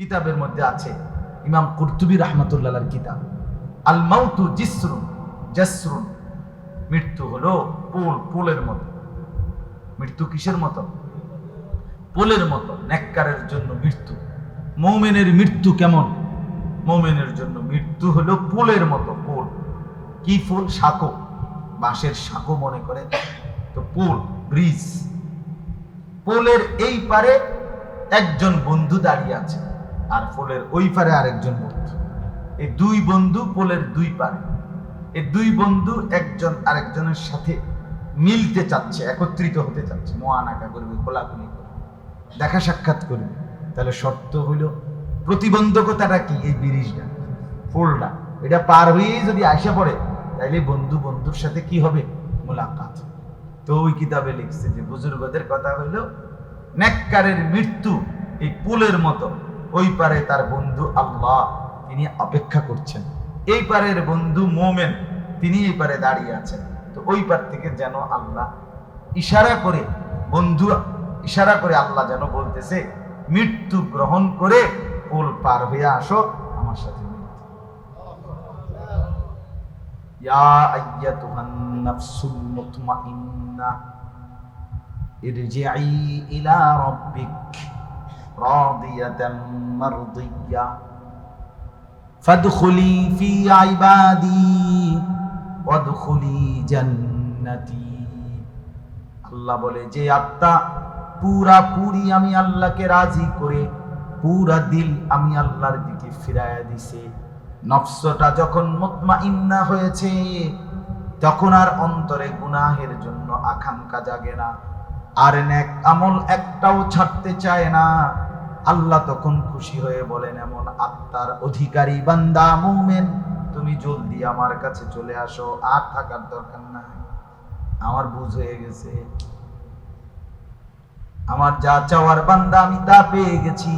কিতাবের মধ্যে আছে, ইমাম কুরতুবী রাহমাতুল্লাহর কিতাব, আল মাউতু জিসরুন জাসরুন, মৃত্যু হলো পোলের মতো। মৃত্যু কিসের মতো? পোলের মতো। নেককারের জন্য মৃত্যু। মুমিনের মৃত্যু কেমন? মুমিনের জন্য মৃত্যু হলো পোলের মতো। পোল কি ফুল? সাঁকো, বাঁশের সাঁকো মনে করে তো পোল, ব্রিজ। পোলের এই পারে একজন বন্ধু দাঁড়িয়ে আছে, আর পোলের ওই পারে আরেকজন বন্ধু। এই দুই বন্ধু পোলের দুই পারে। এই দুই বন্ধু একজন আরেকজনের সাথে মিলতে চাচ্ছে, একত্রিত হতে চাচ্ছে, মোয়ানাকা করবে, কোলাকুলি করবে, দেখা সাক্ষাৎ করবে। তাহলে শর্ত হইল, প্রতিবন্ধকতাটা কি? এই ব্রিজটা, পোলটা, এটা পার হয়েই যদি আসে পড়ে, তাইলে বন্ধু বন্ধুর সাথে কি হবে? মোলাকাত। তো ওই কিতাবে লিখছে যে বুজুর্গদের কথা হইল, নেককারের মৃত্যু এই পুলের মতো। ওই পারে তার বন্ধু আল্লাহ, তিনি অপেক্ষা করছেন। এই পারের বন্ধু মোমেন, তিনি এই পারে দাঁড়িয়ে আছেন। তো ওই পার থেকে যেন আল্লাহ ইশারা করে, বন্ধু ইশারা করে আল্লাহ যেন বলতেছে, মৃত্যু গ্রহণ করে পুল পার হয়ে আসো আমার সাথে। ইয়া আইয়াতুহান নাফসুল মুতমাইন্নাহ ইরজিই ইলা রাব্বিক রাদিয়াতাম মারদিয়া ফাদখুলি ফি ইবাদি ওয়াদখুলি জান্নাতি। আল্লাহ বলে, যে আত্মা পুরাপুরি আমি আল্লাহকে রাজি করে পুরা দিল আমি আল্লাহর দিকে ফিরাইয়া দিছে, নফসটা যখন মুতমাইন্না হয়েছে, তখন আর অন্তরে গুনাহের জন্য আকাঙ্ক্ষা জাগে না, আর নেক আমল একটাও ছাড়তে চায় না। আল্লাহ তখন খুশি হয়ে বলেন, এমন আত্মার অধিকারী বান্দা মুমিন, তুমি জলদি আমার কাছে চলে আসো, আর থাকার দরকার নাই, আমার বুঝ হয়ে গেছে, আমার যা চাওয়ার বান্দা আমি তা পেয়ে গেছি।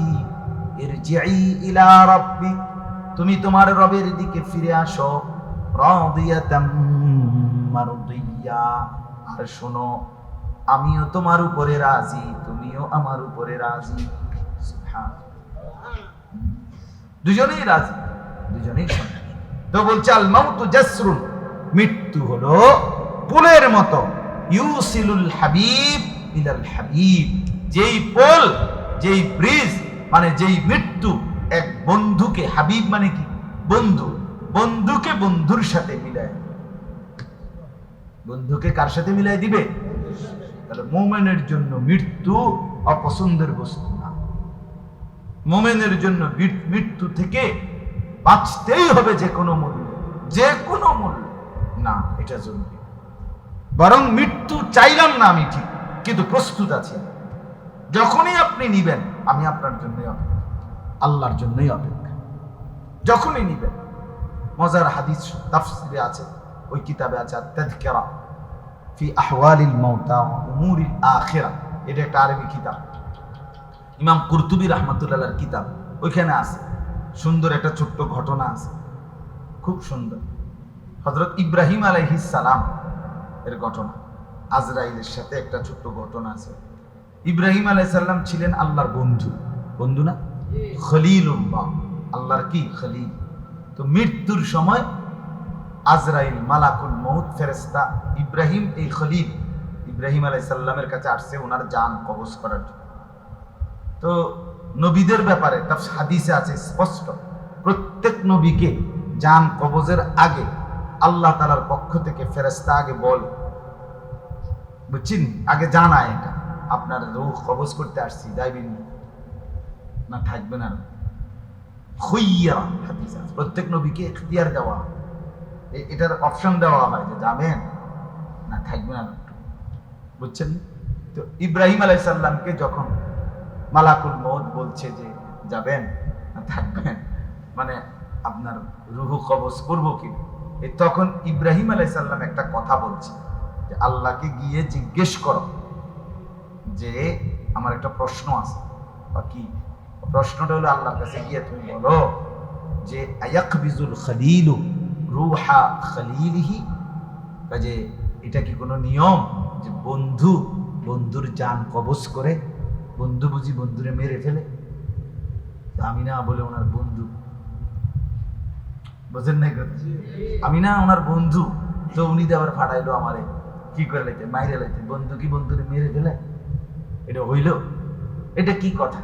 ইরজিই ইলা রাব্বিক, তুমি তোমার রবের দিকে ফিরে আসো, রাদিয়াতাম মারদিয়া, আর শোনো আমিও তোমার উপরে রাজি, তুমিও আমার উপরে রাজি। সুবহানাল্লাহ, দুজনেই রাজি, দুজনেই সন্তুষ্ট। তো বলছে আল মাউতু জাসরুন, মৃত্যু হলো পুলের মতো, ইউসিলুল হাবিব ইলাল হাবিব, যেই পোল, যেই ব্রিজ, মানে যেই মৃত্যু এক বন্ধুকে, হাবিব মানে কি? বন্ধু, বন্ধুকে বন্ধুর সাথে মিলায়। বন্ধুকে কার সাথে মিলাই দিবে? তাহলে মুমিনের জন্য মৃত্যু অপছন্দের বস্তু না। মুমিনের জন্য মৃত্যু থেকে বাঁচতেই হবে যে কোনো মূল্যে, যে কোনো মূল্যে না, এটা জরুরি। বরং মৃত্যু চাইলাম না আমি ঠিক, কিন্তু প্রস্তুত আছি। যখনই আপনি নিবেন, আমি আপনার জন্যই অপেক্ষা, আল্লাহর জন্যই অপেক্ষা। যখনই নিবেন। মজার হাদিস তাফসিরে আছে, ওই কিতাবে আছে আত-তাযকিরা ফি আহওয়ালিল মাউতা ওয়া উমুরিল আখিরা, এটা একটা আরবি কিতাব, ইমাম কুরতুবী রাহমাতুল্লাহর কিতাব। ওইখানে আছে সুন্দর একটা ছোট্ট ঘটনা আছে, খুব সুন্দর। হযরত ইব্রাহিম আলাইহিস সালাম এর ঘটনা, আজরাইলের সাথে একটা ছোট্ট ঘটনা আছে। ইব্রাহিম আলাইহিস সালাম ছিলেন আল্লাহর বন্ধু, বন্ধু না, খলিলুল্লাহ, আল্লাহর কি? খলিল। তো মৃত্যুর সময় আজরাইল, মালাকুল মউত ফেরেশতা, ইব্রাহিম, এই খলিল ইব্রাহিম আলাইহিস সালামের কাছে আসছে ওনার জান কবজ করার জন্য। তো নবীদের ব্যাপারে হাদিসে আছে স্পষ্ট, প্রত্যেক নবীকে জান কবজের আগে আল্লাহ তাআলার পক্ষ থেকে ফেরেশতা আগে বলে, বুঝছেন, আগে জানায়, এটা আপনার রূহ কবজ করতে আসছি, যাইবেন না থাকবেন না। খুইয়া হাদিস আছে, প্রত্যেক নবীকে ইখতিয়ার দেওয়া, এটার অপশন দেওয়া হয় যে যাবেন না থাকবেন না, বুঝছেন। তো ইব্রাহিম আলাইহিস সালামকে যখন মালাকুল মউত বলছে যে যাবেন না থাকবেন, মানে আপনার রূহ কবজ করবো কি, তখন ইব্রাহিম আলাইহিস সালাম একটা কথা বলছে যে আল্লাহকে গিয়ে জিজ্ঞেস করো যে আমার একটা প্রশ্ন আছে। বা কি প্রশ্নটা? হলো আল্লাহর কাছে গিয়ে তুমি বলো যে আয়াকবিজুল খলিলু রূহা খলিলিহি, যে এটা কি কোনো নিয়ম যে বন্ধু বন্ধুর জান কবজ করে? বন্ধু বুঝি বন্ধুরে মেরে ফেলে? আমিনা বলে ওনার বন্ধু, বুঝেন নাই কথা? আমিনা ওনার বন্ধু, তো উনি তো আবার ফাটাইলো আমারে, কি করে লাইতে, মাইরে লাইতে, বন্ধু কি বন্ধুরে মেরে ফেলে? এটা হইল? এটা কি কথা?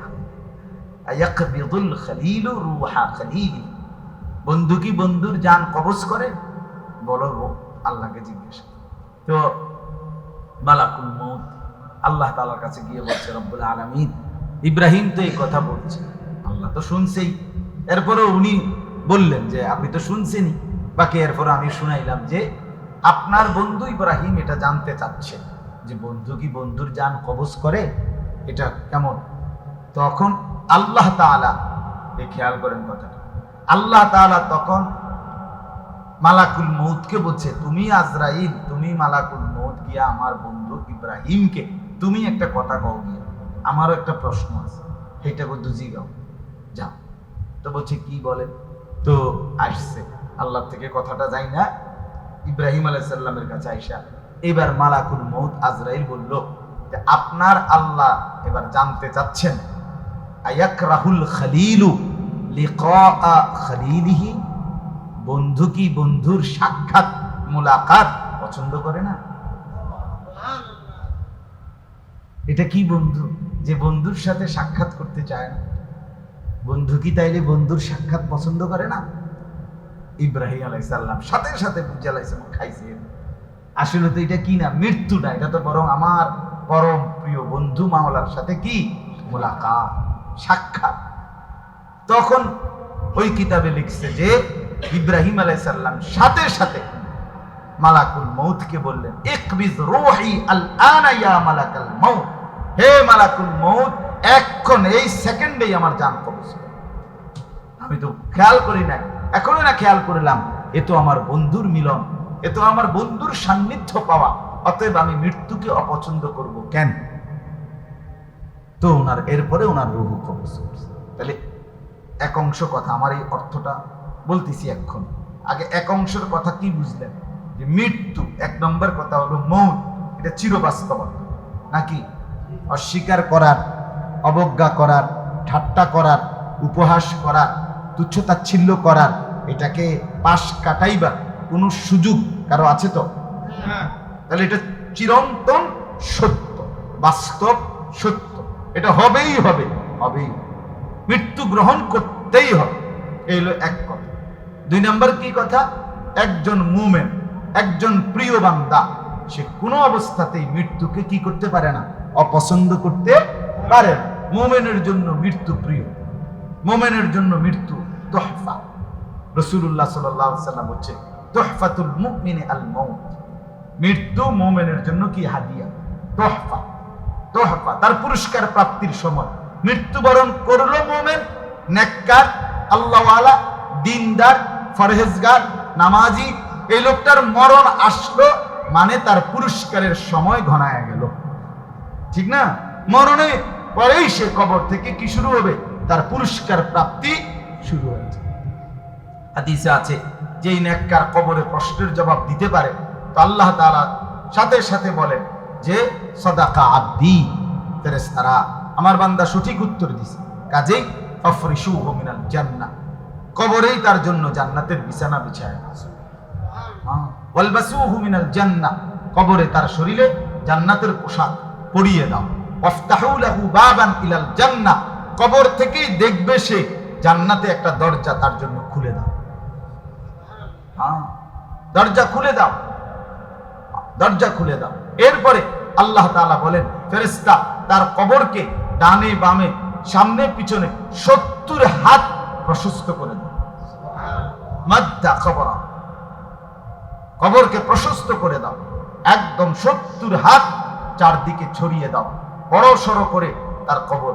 ইয়াকবিদুল খলিলু রূহা খলিলি, বন্ধু কি বন্ধুর জান কবজ করে? বলো আল্লাহকে জিজ্ঞেস। তো মালাকুল মউত আল্লাহ তাআলার কাছে গিয়ে বলছে, রব্বুল আলামিন, ইব্রাহিম তো এই কথা বলছে, আল্লাহ তো শুনছেই, এরপরে উনি বললেন যে আপনি তো শুনছেনই, বাকি এরপরে আমি শুনাইলাম যে আপনার বন্ধু ইব্রাহিম এটা জানতে চাচ্ছে যে বন্ধু কি বন্ধুর জান কবজ করে, এটা কেমন? তখন আল্লাহ তাআলা, এই খেয়াল করেন কথাটা, আল্লাহ তাআলা তখন মালাকুল মউতকে বলছে, তুমি আজরাইল, তুমি মালাকুল মউত গিয়া আমার বন্ধু ইব্রাহিমকে তুমি একটা কথা কও গিয়া, আমারও একটা প্রশ্ন আছে, সেইটা বন্ধু জিগাও, যাও। তো বলছে কি বলে? তো আসছে আল্লাহ থেকে কথাটা যাই না, ইব্রাহিম আলাইহিস সালামের কাছে আইসা এবার মালাকুল মউত আজরাইল বলল যে আপনার আল্লাহ এবার জানতে চাচ্ছেন, আয়াকরাহুল খলিলু লিকা খলিলিহি, বন্ধু কি বন্ধুর সাক্ষাৎ মুলাকাত পছন্দ করে না? এটা কি বন্ধু যে বন্ধুর সাথে সাক্ষাৎ করতে চায় না? বন্ধু কি তাইলে বন্ধুর সাক্ষাৎ পছন্দ করে না? ইব্রাহিম আলাইহিস সালাম সাথে সাথে বুঝে লাইছেন, খাইছেন। আসলে তো এটা কি না, মৃত্যু না, এটা তো বরং আমার পরম প্রিয় বন্ধু মাওলার সাথে কি মুলাকাত, সাক্ষাৎ। তখন ওই কিতাবে লিখছে যে ইব্রাহিম আলাইহিস সালাম সাথে সাথে মালাকুল মউতকে বললেন, ইকবিজ রূহি আল আনা ইয়া মালাকাল মউত, হে মালাকুল মউত, এখন এই সেকেন্ডেই আমার জান কবজ করো। আমি তো খেয়াল করি না, এখনই না খেয়াল করলাম, এ তো আমার বন্ধুর মিলন, এ তো আমার বন্ধুর সান্নিধ্য পাওয়া, অতএব আমি মৃত্যুকে অপছন্দ করব কেন? তো ওনার এরপরে ওনার রূহ কবজ করছে। তাহলে এক অংশ কথা, আমার এই অর্থটা বলতেছি এখন, আগে এক অংশের কথা কি বুঝলেন? যে মৃত্যু, এক নম্বর কথা হলো মউত, এটা চিরবাস্তবতা নাকি? অস্বীকার করার, অবজ্ঞা করার, ঠাট্টা করার, উপহাস করার, তুচ্ছতাচ্ছিল্য করার, এটাকে পাশ কাটাইবার কোনো সুযোগ কারো আছে তো? তাহলে এটা চিরন্তন সত্য, বাস্তব সত্য, এটা হবেই হবে, হবেই, মৃত্যু গ্রহণ করতেই হবে। এই হলো এক কথা। দুই নম্বর কি কথা? একজন মুমিন, একজন প্রিয় বান্দা, সে কোনো অবস্থাতেই মৃত্যুকে কি করতে পারে না, অপছন্দ করতে পারে না। মুমিনের জন্য মৃত্যু প্রিয়, মুমিনের জন্য মৃত্যু তোহফা। রাসূলুল্লাহ সাল্লাল্লাহু আলাইহি ওয়াসাল্লাম বলেছে, তোহফাতুল মুমিনি আল মাউত, মৃত্যু মুমিনের জন্য কি হাদিয়া, তোহফা, তোহফা, তার পুরস্কার প্রাপ্তির সময়। মৃত্যুবরণ করলো মুমিন, নেককার, আল্লাহওয়ালা, দিনদার, ফরহেজগার, নামাজি, এই লোকটার মরণ আসলো মানে তার পুরস্কারের সময় ঘনায় গেল, ঠিক না? মরণে পরেই সে কবর থেকে কি শুরু হবে, তার পুরস্কার প্রাপ্তি শুরু হয়েছে। হাদিসে আছে যে এই নেককার কবরে প্রশ্নের জবাব দিতে পারে, তো আল্লাহ তাআলা সাথে সাথে বলেন যে সাদাকা আব্দি, ফেরেশতারা আমার বান্দা সঠিক উত্তর দিছে, কাজেই ফাফরিশুহু মিনাল জান্নাহ, কবরেই তার জন্য জান্নাতের বিছানা বিছায় আছে। ওয়ালবাসুহু মিনাল জান্নাহ, কবরে তার শরীরে জান্নাতের পোশাক পরিয়ে দাও। ওয়াফতাহু লাহু বাবান ইলাল জান্নাহ, কবর থেকেই দেখবে সে জান্নাতে একটা দরজা তার জন্য খুলে দাও। দরজা খুলে দাও, দরজা খুলে দাও। এরপরে আল্লাহ তাআলা বলেন, ফেরেশতা তার কবরকে ডানে বামে সামনে পিছনে 70 হাত প্রশস্ত করে দাও। মাদ্দা কবরা, কবরকে প্রশস্ত করে দাও, একদম 70 হাত চারদিকে ছড়িয়ে দাও, বড় সড়ো করে তার কবর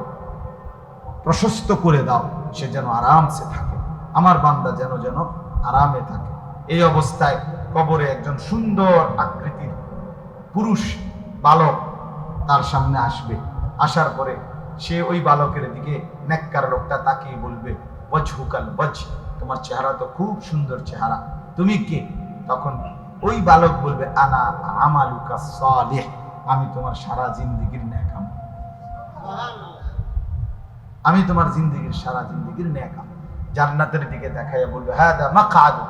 প্রশস্ত করে দাও, সে যেন আরামসে থাকে, আমার বান্দা যেন যেন আরামে থাকে। এই অবস্থায় কবরে একজন সুন্দর আকৃতির পুরুষ বালক তার সামনে আসবে। আসার পরে সে ওই বালকের দিকে, নেককার লোকটা তাকিয়ে বলবে, ওয়াজহুকাল ওয়াজহ, তোমার চেহারা তো খুব সুন্দর চেহারা, তুমি কে? তখন ওই বালক বলবে, আনা আমালুকা সালিহ, আমি তোমার সারা জিন্দেগীর নেক আমল। আমি তোমার জিন্দেগীর সারা জিন্দেগীর নেক আমল। জান্নাতের দিকে দেখাইয়া বলবে হাদা মাকআদু,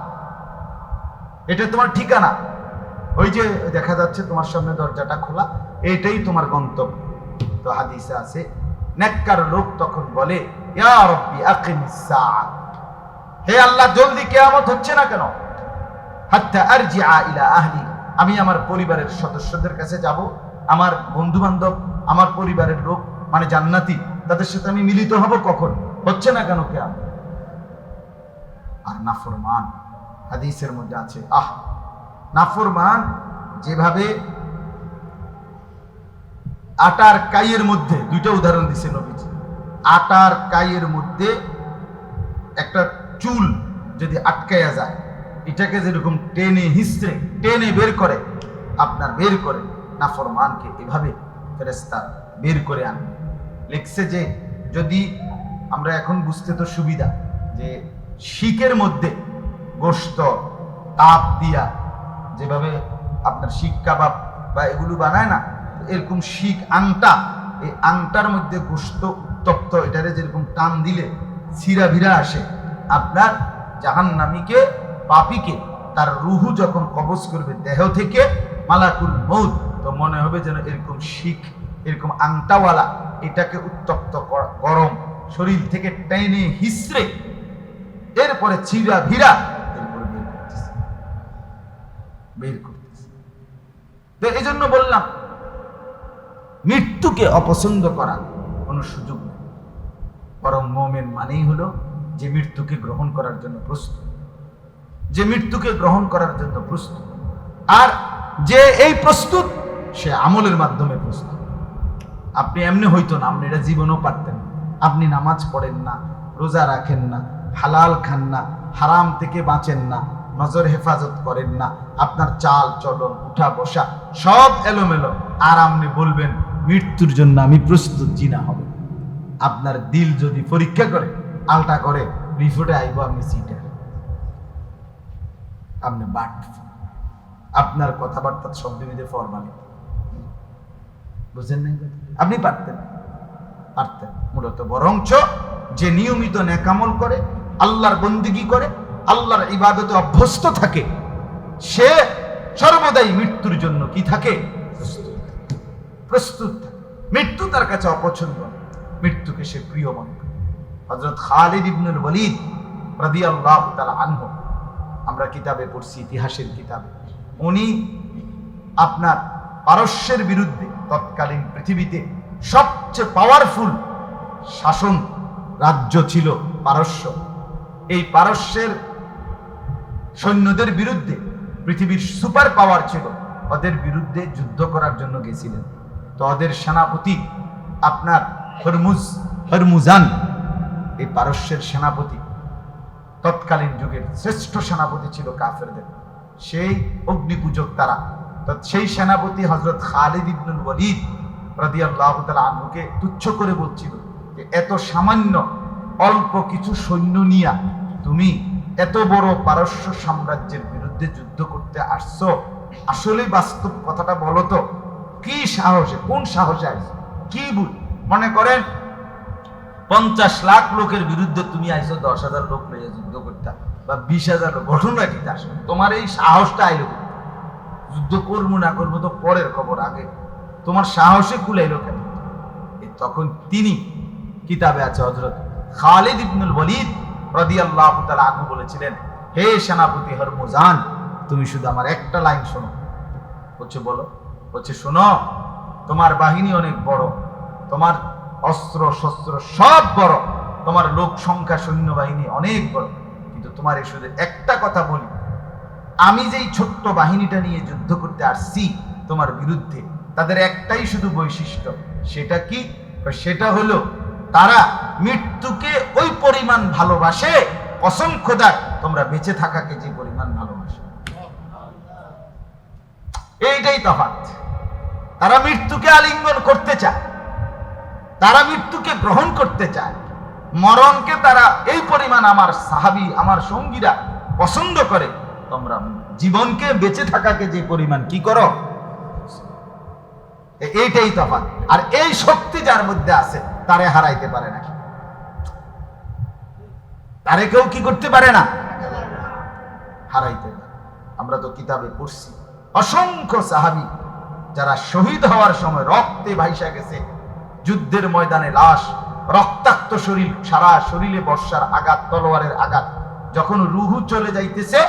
এটা তোমার ঠিকানা। ওই যে দেখা যাচ্ছে তোমার সামনে দরজাটা খোলা, এইটাই তোমার গন্তব্য। তো হাদিসে আছে নেককার লোক তখন বলে ইয়া রাব্বি আকিমিস সাআ, হে আল্লাহ জলদি কিয়ামত হচ্ছে না কেন? হাত্তা আরজিআ ইলা আহলি, আমি আমার পরিবারের সদস্যদের কাছে যাব, আমার বন্ধু বান্ধব, আমার পরিবারের লোক মানে জান্নাতি, তাদের সাথে আমি মিলিত হব, কখন হচ্ছে না কেন কিয়ামত? আর নাফরমান, হাদিসের মধ্যে আছে নাফরমান যেভাবে আটার কাইয়ের মধ্যে, দুইটা উদাহরণ দিছে নবীজি, আটার কাইয়ের মধ্যে একটা চুল যদি আটকায়া যায়, এটাকে যেরকম টেনে হিস্ট্রে টেনে বের করে, আপনার বের করে নাফরমানকে এভাবে ফেরেশতা বের করে আনবে। লিখছে যে যদি আমরা এখন বুঝতে তো সুবিধা যে শিকের মধ্যে গোশত তাপ দিয়া যেভাবে আপনার শিক কাবাব বা এগুলো বানায় না, এরকম শিক আংটা, এই আংটার মধ্যে গোশত উত্তপ্ত, এটারে যেরকম টান দিলে ছিঁড়া ভিড়া আসে, আপনার জাহান্নামীকে পাপীকে তার রুহু যখন কবজ করবে দেহ থেকে মালাকুল মউত, তো মনে হবে যেন এরকম শিক, এরকম আংটাওয়ালা এটাকে উত্তপ্ত গরম শরীর থেকে টেনে হিসড়ে এরপরে ছিঁড়া ভিড়া এরপরে বের করতেছে। তো এই জন্য বললাম মৃত্যুকে অপছন্দ করার কোনো সুযোগ নেই, বরং মুমিন মানেই হলো যে মৃত্যুকে গ্রহণ করার জন্য প্রস্তুত, যে মৃত্যুকে গ্রহণ করার জন্য প্রস্তুত, আর যে এই প্রস্তুত সে আমলের মাধ্যমে প্রস্তুত। আপনি এমনি হইতো না, আপনি এটা জীবনও পারতেন। আপনি নামাজ পড়েন না, রোজা রাখেন না, হালাল খান না, হারাম থেকে বাঁচেন না, নজর হেফাজত করেন না, আপনার চাল চলন উঠা বসা সব এলোমেলো, আর আপনি বলবেন মৃত্যুর জন্য আমি প্রস্তুত, জিনা হবে। আপনার দিল যদি পরীক্ষা করে আলটা করে রিপোর্টে আইব আপনি সিটার, আপনি বাট, আপনার কথাবার্তা শব্দবিদে ফরমালি, বুঝেন নাই? আপনি পারতেন মূলত। বরঞ্চ যে নিয়মিত নেকামল করে, আল্লাহর বন্দেগী করে, আল্লাহর ইবাদতে অভ্যস্ত থাকে, সে সর্বদাই মৃত্যুর জন্য কি থাকে? প্রস্তুত থাকে। মৃত্যু তার কাছে অপছন্দ, মৃত্যুকে সে প্রিয় মনে করে। হযরত খালিদ ইবনুল ওয়ালিদ রাদিয়াল্লাহু তাআলা আনহু, আমরা কিতাবে পড়ছি, ইতিহাসের কিতাবে, উনি আপনার পারস্যের বিরুদ্ধে, তৎকালীন পৃথিবীতে সবচেয়ে পাওয়ারফুল শাসন রাজ্য ছিল পারস্য, এই পারস্যের সৈন্যদের বিরুদ্ধে, পৃথিবীর সুপার পাওয়ার ছিল, ওদের বিরুদ্ধে যুদ্ধ করার জন্য গেছিলেন। তো ওদের সেনাপতি আপনার হরমুজান, এই পারস্যের সেনাপতি, তৎকালীন যুগের শ্রেষ্ঠ সেনাপতি ছিল কাফেরদের, সেই অগ্নিপূজক তারা। তো সেই সেনাপতি হযরত খালিদ ইবনুল ওয়ালিদ রাদিয়াল্লাহু তাআলা আনহুকে তুচ্ছ করে বলছিল যে এত সামান্য অল্প কিছু সৈন্য নিয়া তুমি এত বড় পারস্য সাম্রাজ্যের বিরুদ্ধে যুদ্ধ করতে আসছো, আসলে বাস্তব কথাটা বলো তো, কি সাহসে, কোন সাহসে আসছো? কি মনে করেন 50 লাখ লোকের বিরুদ্ধে তুমি আইছো 10,000 লোক লইয়া যুদ্ধ করতে, বা 20,000 লোক, ঘটনা কি আসলে তোমার এই সাহসটা আইলো? যুদ্ধ করবো না করবো তো পরের খবর, আগে তোমার সাহসে কুলাইলো কেন? তখন তিনি, কিতাবে আছে, হযরত খালিদ ইবনুল ওয়ালিদ রাদিয়াল্লাহু তাআলা আনহু বলেছিলেন, হে সেনাপতি হরমুজান, তুমি শুধু আমার একটা লাইন শোনো। বলছে বলো। বলছে শোনো, তোমার বাহিনী অনেক বড়, তোমার অস্ত্র শস্ত্র সব বড়, তোমার লোক সংখ্যা সৈন্যবাহিনী অনেক বড়, কিন্তু তোমার এই শুধু একটা কথা বলি, আমি যেই ছোট্ট বাহিনীটা নিয়ে যুদ্ধ করতে আসছি তোমার বিরুদ্ধে, তাদের একটাই শুধু বৈশিষ্ট্য, সেটা কি? সেটা হলো তারা মৃত্যুকে ওই পরিমাণ ভালোবাসে, কসম খোদার তোমরা বেঁচে থাকাকে যে পরিমাণ ভালোবাসে। এইটাই তফাৎ। তারা মৃত্যুকে আলিঙ্গন করতে চায়, তারা মৃত্যুকে গ্রহণ করতে চায়, মরণকে তারা এই পরিমাণ, আমার সাহাবী আমার সঙ্গীরা পছন্দ করে, তোমরা জীবনকে বেঁচে থাকাকে যে পরিমাণ কি করো, এইটাই তফাৎ। আর এই শক্তি যার মধ্যে আছে তারে হারাইতে পারে না। তারে কেউ কি করতে পারে না, হারাইতে পারে। আমরা তো কিতাবে পড়ছি অসংখ্য সাহাবী যারা শহীদ হওয়ার সময় রক্তে ভাইসা গেছে, যুদ্ধের ময়দানে লাশ, রক্তাক্ত শরীর, সারা শরীরে বর্ষার আঘাত, তলোয়ারের আঘাত, যখন রুহু চলে যাইতেছে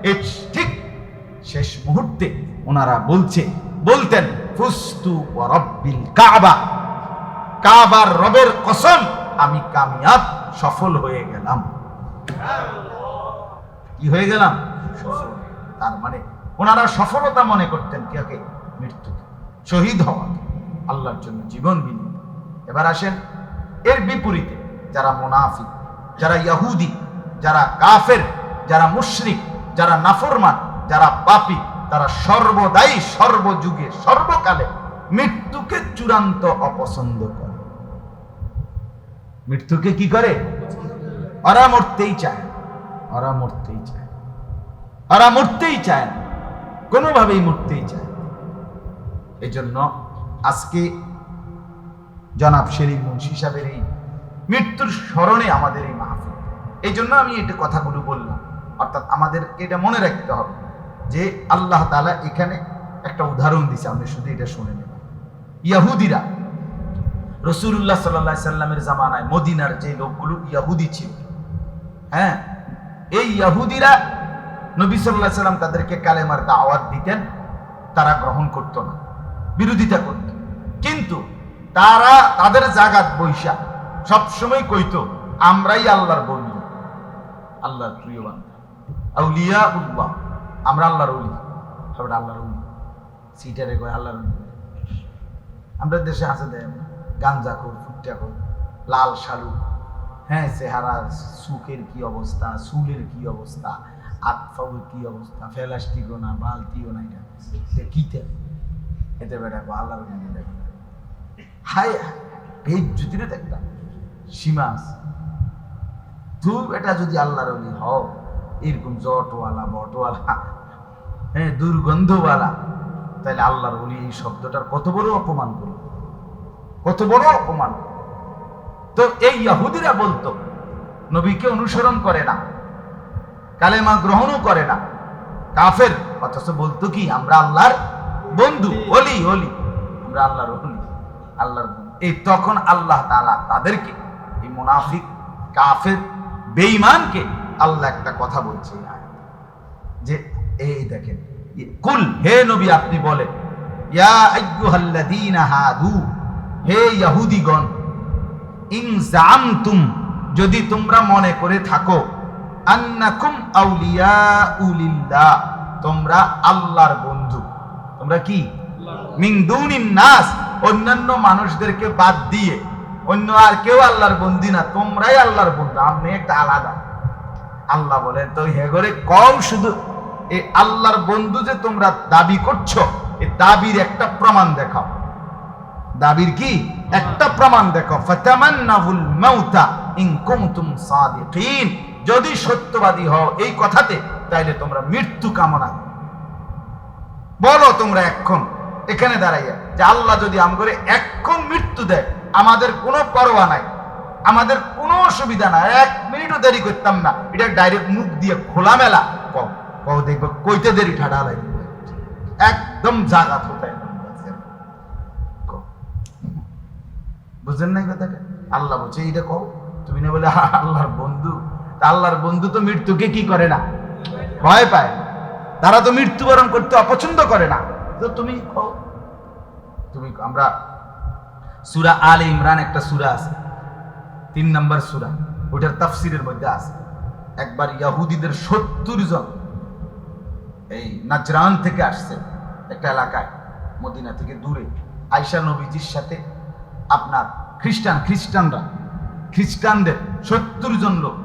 এই ঠিক শেষ মুহূর্তে ওনারা বলতেন ফুস্তু ওয়া রব্বিল কাবা, কাবার রবের কসম আমি কামিয়াব, সফল হয়ে গেলাম। কি হয়ে গেলাম? সফল। তার মানে ওনারা সফলতা মনে করতেন কাকে? মৃত্যুকে, শহীদ হওয়া, আল্লাহর জন্য জীবন বিনিয়োগ। এবার আসেন এর বিপরীতে যারা মুনাফিক, যারা ইহুদি, যারা কাফের, যারা মুশরিক, যারা নাফরমান, যারা পাপী, তারা সর্বদাই সর্বযুগে সর্বকালে মৃত্যুকে চূড়ান্ত অপছন্দ করে। মৃত্যুকে কি করে? ওরা মরতেই চায়, ওরা মরতেই চায়, ওরা মরতেই চায় না, কোনোভাবেই মরতেই চায়। এই জন্য আজকে জনাব শেরিফ মুন্সি সাহেবের এই মৃত্যুর স্মরণে আমাদের এই মাহফিল। এই জন্য আমি এটা কথাগুলো বললাম, অর্থাৎ আমাদেরকে এটা মনে রাখতে হবে যে আল্লাহ তাআলা এখানে একটা উদাহরণ দিছে, আপনি শুধু এটা শুনে নেবেন। ইহুদিরা রাসূলুল্লাহ সাল্লাল্লাহু আলাইহি সাল্লামের জামানায় মদিনার যে লোকগুলো ইহুদি ছিল, হ্যাঁ, এই ইহুদিরা নবী সাল্লাল্লাহু আলাইহি সাল্লাম তাদেরকে কালেমার দাওয়াত দিতেন, তারা গ্রহণ করত না, বিরোধিতা করত। কিন্তু তারা তাদের জাগাত বৈশা সবসময় কইতো আমরাই আল্লাহর বন্ধু, আল্লাহর প্রিয় বান্দা, আউলিয়াউল্লাহ, আমরা আল্লাহর ওলি, সবাই আল্লাহর ওলি, সিটারে কয় আল্লাহর ওলি। আমরা দেশে আছে দেন গাঞ্জাখোর, ফুট্টাখোর, লাল শালু, হ্যাঁ, চেহারা সুখের কি অবস্থা, চুলের কি অবস্থা, আতফাউর কি অবস্থা, ফেলাস্টিকও না, বালতিও না, এটা কিতে এতে বেটা আল্লাহর ওলি দেখো। হায় এই জ্যোতিরে দেখতাম সীমা আছে। তুই এটা যদি আল্লাহর ওলি হও, এরকম জটওয়ালা বটওয়ালা, হ্যাঁ, দুর্গন্ধওয়ালা, তাহলে আল্লাহর ওলি এই শব্দটার কত বড় অপমান করল, কত বড় অপমান। তো এই ইহুদিরা বলতো নবীকে অনুসরণ করে না, কালেমা গ্রহণও করে না, কাফের, অথচ বলতো কি আমরা আল্লাহর বন্ধু, ওলি ওলি, আমরা আল্লাহর ওলি, আল্লাহর বন্ধু। এই তখন আল্লাহ তাআলা তাদেরকে, এই মুনাফিক, কাফের, বেঈমানকে আল্লাহ একটা কথা বলছে যে এই দেখেন, কুল, হে নবী আপনি বলেন, ইয়া আইয়ুহাল্লাযীনা হাদু, হে ইহুদিগণ, ইন জামতুম, যদি তোমরা মনে করে থাকো, আন্নাকুম আউলিয়াউ লিল্লাহ, তোমরা আল্লাহর বন্ধু, তোমরা কি মিন দুনিন নাস, অন্যান্য মানুষদেরকে বাদ দিয়ে অন্য আর কেউ আল্লাহর বন্ধু না, তোমরাই আল্লাহর বন্ধু, আমি একটা আলাদা। আল্লাহ বলেন তো হে করে কও, শুধু এই আল্লাহর বন্ধু যে তোমরা দাবি করছো, এই দাবির একটা প্রমাণ দেখাও। দাবির কি একটা প্রমাণ দেখো। ফাতামান্নাউল মাউতা ইন কুনতুম সাদিকিন, যদি সত্যবাদী হও এই কথাতে, তাইলে তোমরা মৃত্যু কামনা বলো। তোমরা এখন এখানে দাঁড়াইয়া যে আল্লাহ যদি আমগরে এখন মৃত্যু দেয়, আমাদের কোনো পরোয়া নাই, আমাদের কোনো অসুবিধা নাই, 1 মিনিটও দেরি করতাম না, এটা ডাইরেক্ট মুখ দিয়ে খোলামেলা কও, কও দেখবো কইতে দেরি ঠাডা লাগে, একদম জাগাত হতে। বুঝলেন নাই কথাটা? আল্লাহ বলছে এইটা কও, তুমি না বলে আল্লাহর বন্ধু। আল্লাহর বন্ধু তো মৃত্যুকে কি করে না, ভয় পায়, তারা তো মৃত্যুবরণ করতে অপছন্দ করে না। তো তুমি কও, তুমি, আমরা সূরা আলে ইমরান একটা সূরা আছে, 3 নম্বর সূরা, ওটার তাফসীরের মধ্যে আছে, একবার ইহুদিদের 70 জন এই নাজরান থেকে আসছে একটা এলাকায়, মদিনা থেকে দূরে, আয়েশা নবীজির সাথে আপনার খ্রিস্টানদের 70 জন লোক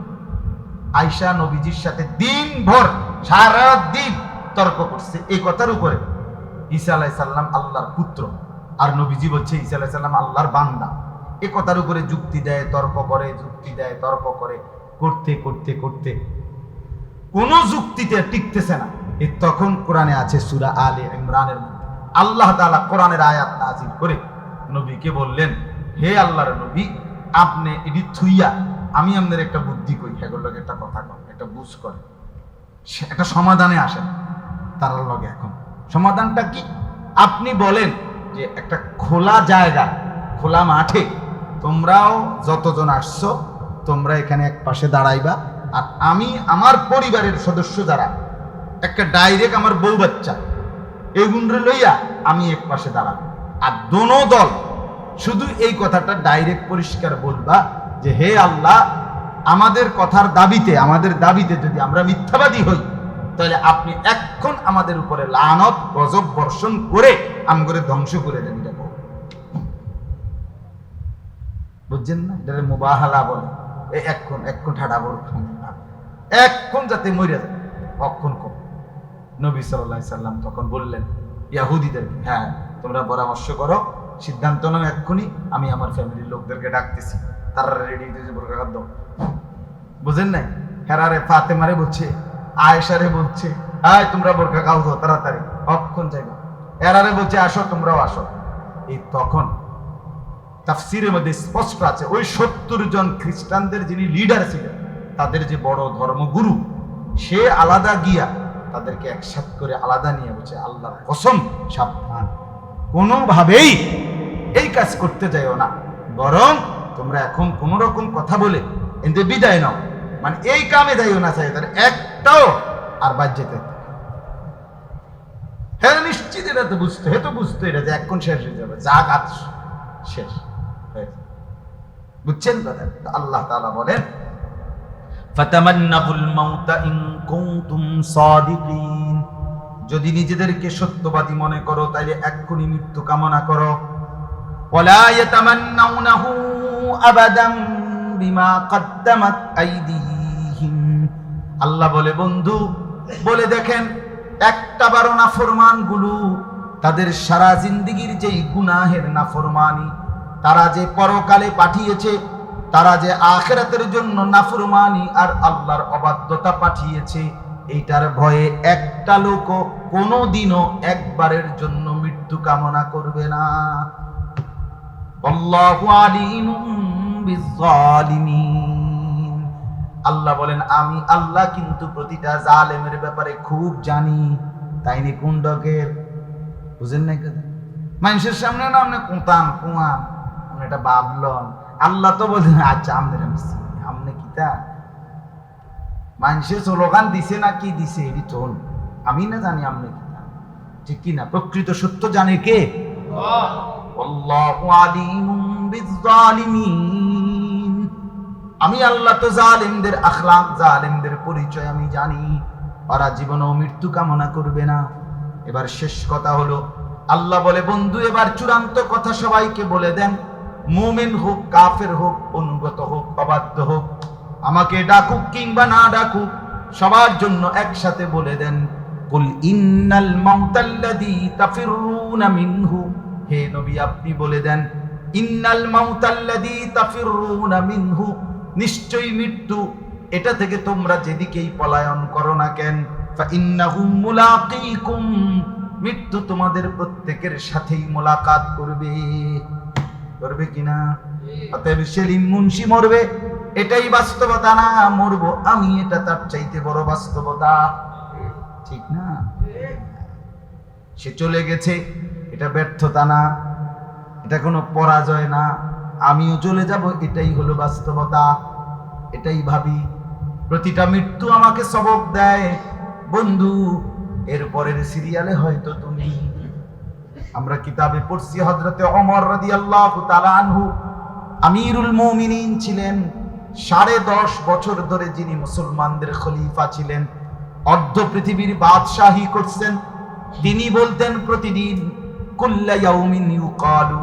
আয়েশা নবীজির সাথে দিনভর সারা দিন তর্ক করছে এই কথার উপরে, ঈসা আলাইহিস সালাম আল্লাহর পুত্র, আর নবীজি বলছে ঈসা আলাইহিস সালাম আল্লাহর বান্দা। এই কথার উপরে যুক্তি দেয়, তর্ক করে, যুক্তি দেয়, তর্ক করে, করতে করতে করতে কোনো যুক্তিতে টিকতেছে না। তখন কোরআনে আছে সূরা আলে ইমরানের মধ্যে আল্লাহ তাআলা কোরআনের আয়াত নাযিল করে নবীকে বললেন, হে আল্লাহর নবী, আপনি এটি থুইয়া আমি আপনাদের একটা বুদ্ধি করি, এগুলোর লগে একটা কথা কম, একটা বুঝ করে, একটা সমাধানে আসেন তার লগে। এখন সমাধানটা কি? আপনি বলেন যে একটা খোলা জায়গা, খোলা মাঠে তোমরাও যতজন আসছো তোমরা এখানে এক পাশে দাঁড়াইবা, আর আমি আমার পরিবারের সদস্য যারা একটা ডাইরেক্ট আমার বউ বাচ্চা এগুনরে লইয়া আমি এক পাশে দাঁড়াবো। আর দোনো দল শুধু এই কথাটা ডাইরেক্ট পরিষ্কার বলবা যে হে আল্লাহ, আমাদের কথার দাবিতে, আমাদের দাবিতে যদি আমরা মিথ্যাবাদী হই তাহলে আপনি এখন আমাদের উপরে লানত গজব বর্ষণ করে আমগরে ধ্বংস করে দেন। এটা বুঝছেন না? এটা মুবাহালা বলে। এখন ঠাডা বড় এখন যাতে মরে যায় অক্ষণ কম। নবী সাল্লাল্লাহু আলাইহি সাল্লাম তখন বললেন ইয়াহুদীদেরকে, হ্যাঁ তোমরা পরামর্শ করো, সিদ্ধান্ত নাও এক্ষুনি, আমি আমার ফ্যামিলির লোকদেরকে ডাকতেছি, তারা রেডি হয়ে বোরকা কাঁদ। বুঝেন নাই? হেরারে ফাতেমারে বলছে, আয়েশারে বলছে, আয় তোমরা বোরকা কাউ দাও তাড়াতাড়ি, অক্ষণ যাইবা। এরারে বলছে আসো, তোমরাও আসো। এই তখন তাফসীরের মধ্যে স্পষ্ট আছে ওই 70 জন খ্রিস্টানদের যিনি লিডার ছিলেন, তাদের যে বড় ধর্মগুরু, সে আলাদা গিয়া তাদেরকে একসাথে করে আলাদা নিয়ে বলছে, আল্লাহর কসম সাবধান, কোনোভাবেই এই কাজ করতে যাইও না, বরং তোমরা এখন কোন রকম কথা বলে এতে বিদায় নাও, মানে এই কামে যাইও না, চাই তার একটাও আর বাদ যেতে। হ্যাঁ নিশ্চিত এটা তো বুঝতো, হে তো বুঝতো এটা যে এখন শেষ হয়ে যাবে, যা কাজ শেষ হয়ে যাবে। বুঝছেন কথা? আল্লাহ তাআলা বলেন ফাতামান্নাহুল মাউতা ইন কুনতুম সাদিকিন, যদি নিজেদেরকে সত্যবাদী মনে করো তাইলে এক্ষুনি মৃত্যু কামনা করো। ওয়ালা ইয়াতামান্নাউনাহু আবাদাম বিমা কদ্দামাত আইদিহিম, আল্লাহ বলে বন্ধু বলে দেখেন, একটা বারো নাফরমানগুলো তাদের সারা জিন্দেগীর যেই গুনাহের নাফরমানি, তারা যে পরকালে পাঠিয়েছে, তারা যে আখিরাতের জন্য নাফরমানি আর আল্লাহর অবাধ্যতা পাঠিয়েছে, এইটার ভয়ে একটা লোক কোনোদিনও একবারের জন্য মৃত্যু কামনা করবে না। আল্লাহু আলিমুম বিজ্জালিমিন, আল্লাহ বলেন আমি আল্লাহ কিন্তু প্রতিটা জালেমের ব্যাপারে খুব জানি। তাই নি কোন ডকের বুঝেন না? মানুষের সামনে না আপনি কোঁতান কুয়ান, আপনি এটা ভাবলন, আল্লাহ তো বলছেন আচ্ছা আমাদের আমনে কিতা মানুষের স্লোগান দিছে না কি দিছে এটি চল, আমি না জানি আমনে কিতা, ঠিক কি না? প্রকৃত সত্য জানে কে? আল্লাহু আলিমুম বিজ্জালিমিন, আমি আল্লাহ তো জালিমদের আখলাক, জালিমদের পরিচয় আমি জানি, ওরা জীবনেও মৃত্যু কামনা করবে না। এবার শেষ কথা হলো, আল্লাহ বলে বন্ধু এবার চূড়ান্ত কথা সবাইকে বলে দেন, মুমিন হোক কাফের হোক, অনুগত হোক অবাধ্য হোক, আমাকে ডাকুক কিংবা না ডাকুক, সবার জন্য একসাথে বলে দেন, কুল ইন্নাল মাউতাল্লাযী তাফিরুনা মিনহু, হে নবী আপনি বলে দেন, ইন্নাল মাউতাল্লাযী তাফিরুনা মিনহু, নিশ্চয়ই মৃত্যু, এটা থেকে তোমরা যেদিকেই পলায়ন করো না কেন, ফা ইন্নাহু মুলাকীকুম, মৃত্যু তোমাদের প্রত্যেকের সাথেই মোলাকাত করবে। করবে কিনা? অতএব সেলিম মুন্সি মরবে, এটাই বাস্তবতা না, মরবো আমি, এটা তার চাইতে বড় বাস্তবতা, ঠিক না? সে চলে গেছে, এটা ব্যর্থতা না, এটা কোনো পরাজয় না, আমিও চলে যাব, এটাই হলো বাস্তবতা, এটাই ভাবি। প্রতিটা মৃত্যু আমাকে সবক দেয় বন্ধু, এরপরের সিরিয়ালে হয়তো তুমি। আমরা কিতাবে পড়ছি হযরতে ওমর রাদিয়াল্লাহু তাআলা আনহু আমিরুল মুমিনিন ছিলেন, 10.5 বছর ধরে যিনি মুসলমানদের খলিফা ছিলেন, অর্ধ পৃথিবীর বাদশাহী করছেন। তিনি বলতেন প্রতিদিন কুল্লা ইয়াউমিন ইউকালু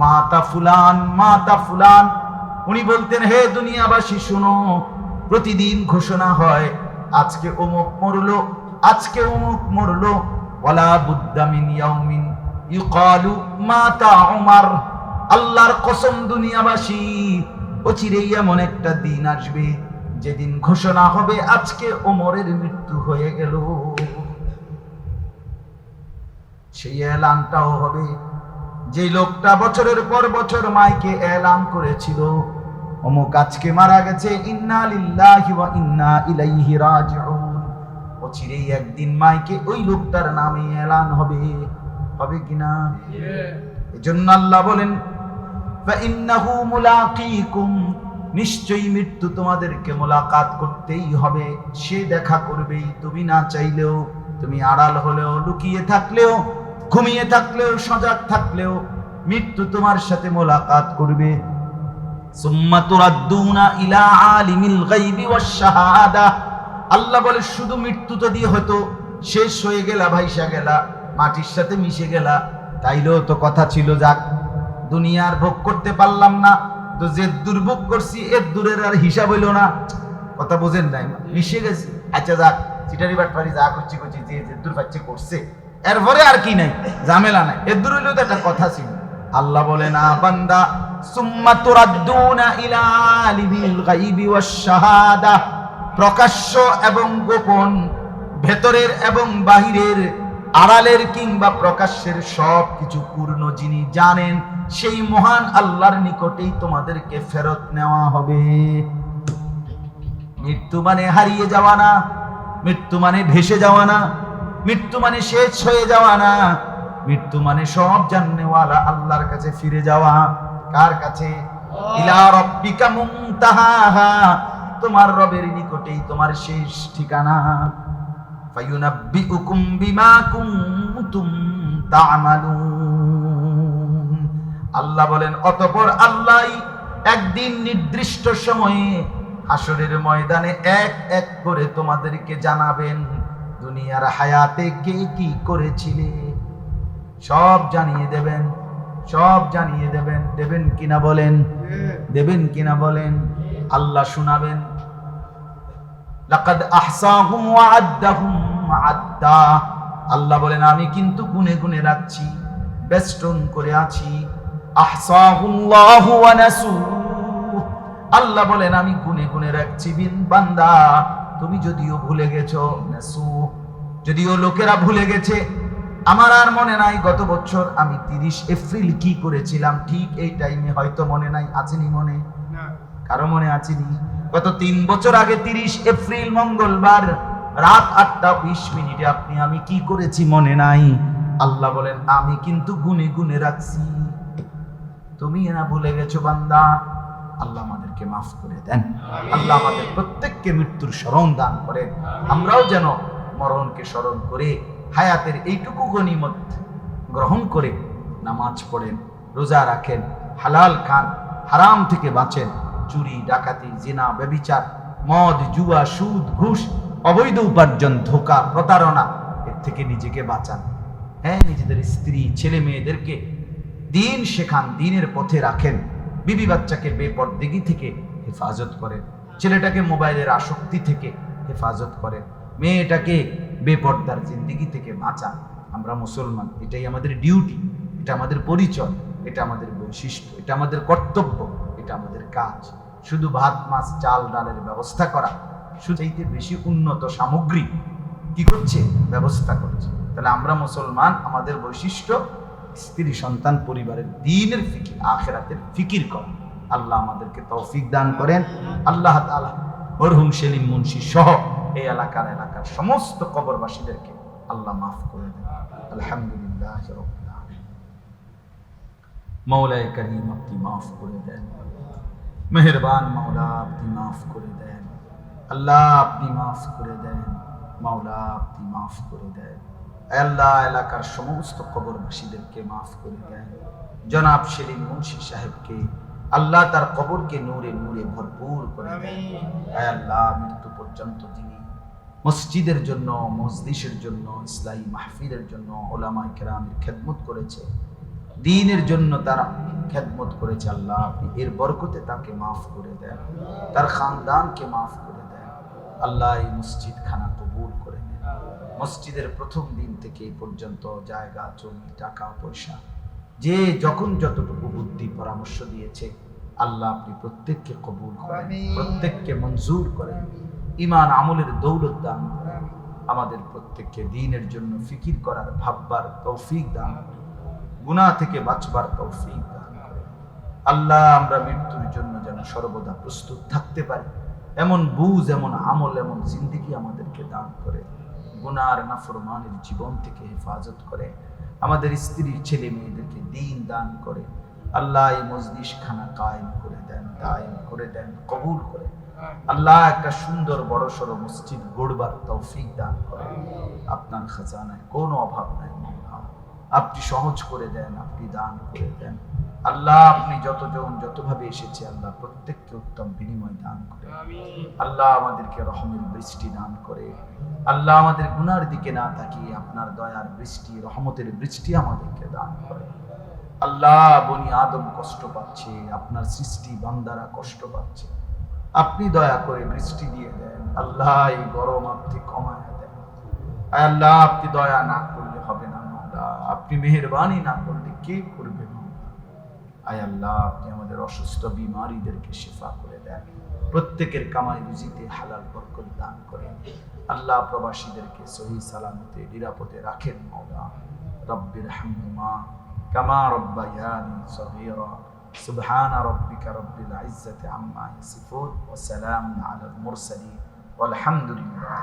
মাতা ফুলান মাতা ফুলান, উনি বলতেন হে দুনিয়াবাসী শুনো, প্রতিদিন ঘোষণা হয় আজকে অমুক মরলো, আজকে অমুক মরলো, ওয়ালা বুদ্দা মিন ইয়াউমিন ইউকালু মাতা উমর, আল্লাহর কসম দুনিয়াবাসী অচিরেই এমন একটা দিন আসবে যেদিন ঘোষণা হবে আজকে ওমরের মৃত্যু হয়ে গেল। সেই এলানটাও হবে যে লোকটা বছরের পর বছর মাইকে এলান করেছিল অমুক আজকে মারা গেছে, ইন্না লিল্লাহি ওয়া ইন্না ইলাইহি রাজিউন। অচিরেই একদিন মাইকে ওই লোকটার নামে এলান হবে, হবে কিনা? এজন্য আল্লাহ বলেন ফাইন্নাহু মুলাকীকুম, নিশ্চয়ই মৃত্যু তোমাদেরকে মোলাকাত করতেই হবে। সে দেখা করবেই, তুমি না চাইলেও, তুমি আড়াল হলেও, লুকিয়ে থাকলেও, ঘুমিয়ে থাকলেও, সজাগ থাকলেও মৃত্যু তোমার সাথে মোলাকাত করবে। সুম্মা তুরাদ্দুনা ইলা আলিমিল গায়বি ওয়াশ শাহাদা, আল্লাহ বলে শুধু মৃত্যু তো দিয়ে হয়তো শেষ হয়ে গেলা, ভাইসা গেলা, মাটির সাথে মিশে গেলা, তাইলেও তো কথা ছিল যাক দুনিয়ার ভোগ করতে পারলাম না, তো যে দুর্ভোগ করছি এর দূরের আর হিসাব হইল না। কথা বোঝেন নাই? মিশে গেছি, আচ্ছা যাক, চিটারি বাটপারি যা করছি করছি, যে দূর পাচ্ছে করছে, এরপরে আর কি নাই, ঝামেলা নাই, এর দূর হইলেও তো একটা কথা ছিল। আল্লাহ বলে না বান্দা, সুম্মা তুরাদ্দুনা ইলা আলিমিল গায়বি ওয়াশ শাহাদা, প্রকাশ্য এবং গোপন, ভেতরের এবং বাহিরের, আড়ালের কিংবা প্রকাশ্যের সব কিছু পূর্ণ যিনি জানেন, সেই মহান আল্লাহর নিকটেই তোমাদেরকে ফেরত নেওয়া হবে। মৃত্যু মানে হারিয়ে যাওয়া না, মৃত্যু মানে ভেসে যাওয়া না, মৃত্যু মানে শেষ হয়ে যাওয়া না, মৃত্যু মানে সব জান্নেওয়ালা আল্লাহর কাছে ফিরে যাওয়া। কার কাছে? ইলা রাব্বিকা মুনতাহাহা, তোমার রবের নিকটেই তোমার শেষ ঠিকানা। ফায়ুনাব্বিউকুম বিমা কুনতুম তা'মালুন, আল্লাহ বলেন অতঃপর আল্লাহই একদিন নির্দিষ্ট সময়ে হাসরের ময়দানে এক এক করে তোমাদেরকে জানাবেন দুনিয়ার হায়াতে কে কি করেছিলে, সব জানিয়ে দেবেন, সব জানিয়ে দেবেন। দেবেন কিনা বলেন? দেবেন কিনা বলেন? আল্লাহ শোনাবেন। লাকাদ আহসাহুম ওয়া আদ্দাহুম আদ্দা, আল্লাহ বলেন আমি কিন্তু গুনে গুনে রাখছি, বেষ্টন করে আছি। আহসাহুল্লাহু ওয়া নাসু, আল্লাহ বলেন আমি গুনে গুনে রাখছি। বিন বান্দা তুমি যদিও ভুলে গেছো, নাসু যদিও লোকেরা ভুলে গেছে, আমার আর মনে নাই গত বছর আমি 30 এপ্রিল কি করেছিলাম, ঠিক এই টাইমে হয়তো মনে নাই। আছেনি মনে? কারো মনে আছেনি? গত 3 বছর আগে 30 এপ্রিল মঙ্গলবার রাত 8:20 আপনি আমি কি করেছি মনে নাই? আল্লাহ বলেন আমি কিন্তু গুনে গুনে রাখছি, তুমি না ভুলে গেছো বান্দা। আল্লাহ আমাদেরকে মাফ করে দেন, আল্লাহ আমাদের প্রত্যেককে মৃত্যুর স্মরণ দান করেন, আমরাও যেন মরণকে স্মরণ করে হায়াতের এইটুকু গনিমত গ্রহণ করে নামাজ পড়েন, রোজা রাখেন, হালাল খান, হারাম থেকে বাঁচেন, চুরি ডাকাতি জিনা ব্যভিচার মদ জুয়া সুদ ঘুষ অবৈধ উপার্জন ধোঁকা প্রতারণা এর থেকে নিজেকে বাঁচান। হ্যাঁ, নিজেদের স্ত্রী ছেলে মেয়েদেরকে দিন শেখান, দিনের পথে রাখেন, বিবি বাচ্চাকে বেপরদেগি থেকে হেফাজত করেন, ছেলেটাকে মোবাইলের আসক্তি থেকে হেফাজত করেন, মেয়েটাকে বেপর্দার জিন্দিগি থেকে বাঁচান। আমরা মুসলমান, এটাই আমাদের ডিউটি, এটা আমাদের পরিচয়, এটা আমাদের বৈশিষ্ট্য, এটা আমাদের কর্তব্য, এটা আমাদের কাজ। শুধু ভাত মাছ চাল ডালের ব্যবস্থা করা, শুধুইতে বেশি উন্নত সামগ্রী কি করছে? ব্যবস্থা করছে। তাহলে আমরা মুসলমান, আমাদের বৈশিষ্ট্য স্ত্রী সন্তান পরিবারের দ্বীনের ফিকির, আখিরাতের ফিকির করা। আল্লাহ আমাদেরকে তৌফিক দান করেন। আল্লাহ তাআলা মরহুম সেলিম মুন্সি সহ এই এলাকার সমস্ত কবরবাসীদেরকে আল্লাহ মাফ করে দেন। আলহামদুলিল্লাহ রাব্বিল আলামিন। মওলায়ে করিম আপনি মাফ করে দেন, মেহেরবান মাওলা আপনি মাফ করে দেন, আল্লাহ আপনি মাফ করে দেন, মাওলা আপনি মাফ করে দেন। আল্লাহ এলাকার সমস্ত কবরবাসীদেরকে মাফ করে দেন। জনাব সেলিম মুন্সি সাহেবকে আল্লাহ তার কবরকে নূরে নূরে ভরপুর করে দেন। আল্লাহ মৃত্যু পর্যন্ত তিনি মসজিদের জন্য, মজলিসের জন্য, ইসলামী মাহফিলের জন্য উলামায়ে কেরামের খেদমত করেছে, দ্বীনের জন্য তারা খেদমত করেছে। আল্লাহ আপনি এর বরকতে তাকে মাফ করে দেন, তার খানদানকে মাফ করে দেন। আল্লাহ এই মসজিদ খানা কবুল করে নেন। মসজিদের প্রথম দিন থেকে এই পর্যন্ত জায়গা জমি টাকা পয়সা যে যখন যতটুকু বুদ্ধি পরামর্শ দিয়েছে, আল্লাহ আপনি প্রত্যেককে কবুল করেন, প্রত্যেককে মঞ্জুর করেন, ঈমান আমলের দৌলত দান করেন, আমাদের প্রত্যেককে দ্বীনের জন্য ফিকির করার ভাববার তৌফিক দান করেন, গুনাহ থেকে বাঁচবার তৌফিক দান করেন। আল্লাহ আমরা মৃত্যুর জন্য যেন সর্বদা প্রস্তুত থাকতে পারি, এমন বুঝ, এমন আমল, এমন জিন্দেগি আমাদেরকে দান করে। গুনার নাফরমানের জীবন থেকে হেফাজত করে। আমাদের স্ত্রীর ছেলে মেয়েদেরকে দিন দান করে। আল্লাহ এই মজলিস খানা কায়েম করে দেন, দায়েম করে দেন, কবুল করে। আল্লাহ একটা সুন্দর বড় সড়ো মসজিদ গড়বার তৌফিক দান করে। আপনার খাজানায় কোনো অভাব নাই মওলা, আপনি সহজ করে দেন, আপনি দান করে দেন। আল্লাহ আপনি যতজন যতভাবে এসেছে আল্লাহ প্রত্যেককে উত্তম বিনিময় দান করে। আল্লাহ আমাদেরকে রহমের বৃষ্টি দান করে। আল্লাহ আমাদের গুনার দিকে না তাকিয়ে আপনার দয়ার বৃষ্টি, রহমতের বৃষ্টি আমাদেরকে দান করে। আল্লাহ বনি আদম কষ্ট পাচ্ছে, আপনার সৃষ্টি বান্দারা কষ্ট পাচ্ছে, আপনি দয়া করে বৃষ্টি দিয়ে দেন। আল্লাহ এই গরম আপনি কমায় দেন। আল্লাহ আপনি দয়া না করলে হবে না মওলা, আপনি মেহেরবানি না করলে কে করবে মওলা। আয় আল্লাহ আপনি আমাদের অসুস্থ বিমারীদেরকে শিফা করে দেন, প্রত্যেকের কামাই রুজিতে হালাল বরকত দান করেন। আল্লাহ প্রবাসীদেরকে সহি সালামতে নিরাপদে রাখেন মওলা। রব্বির হামহুমা কামা রব্বায়ানি সগীরা। সুবহান রাব্বিকা রব্বিল ইজ্জাতি আম্মা ইয়াসিফুন ওয়া সালামুন আলাল মুরসালিন ওয়ালহামদুলিল্লাহ।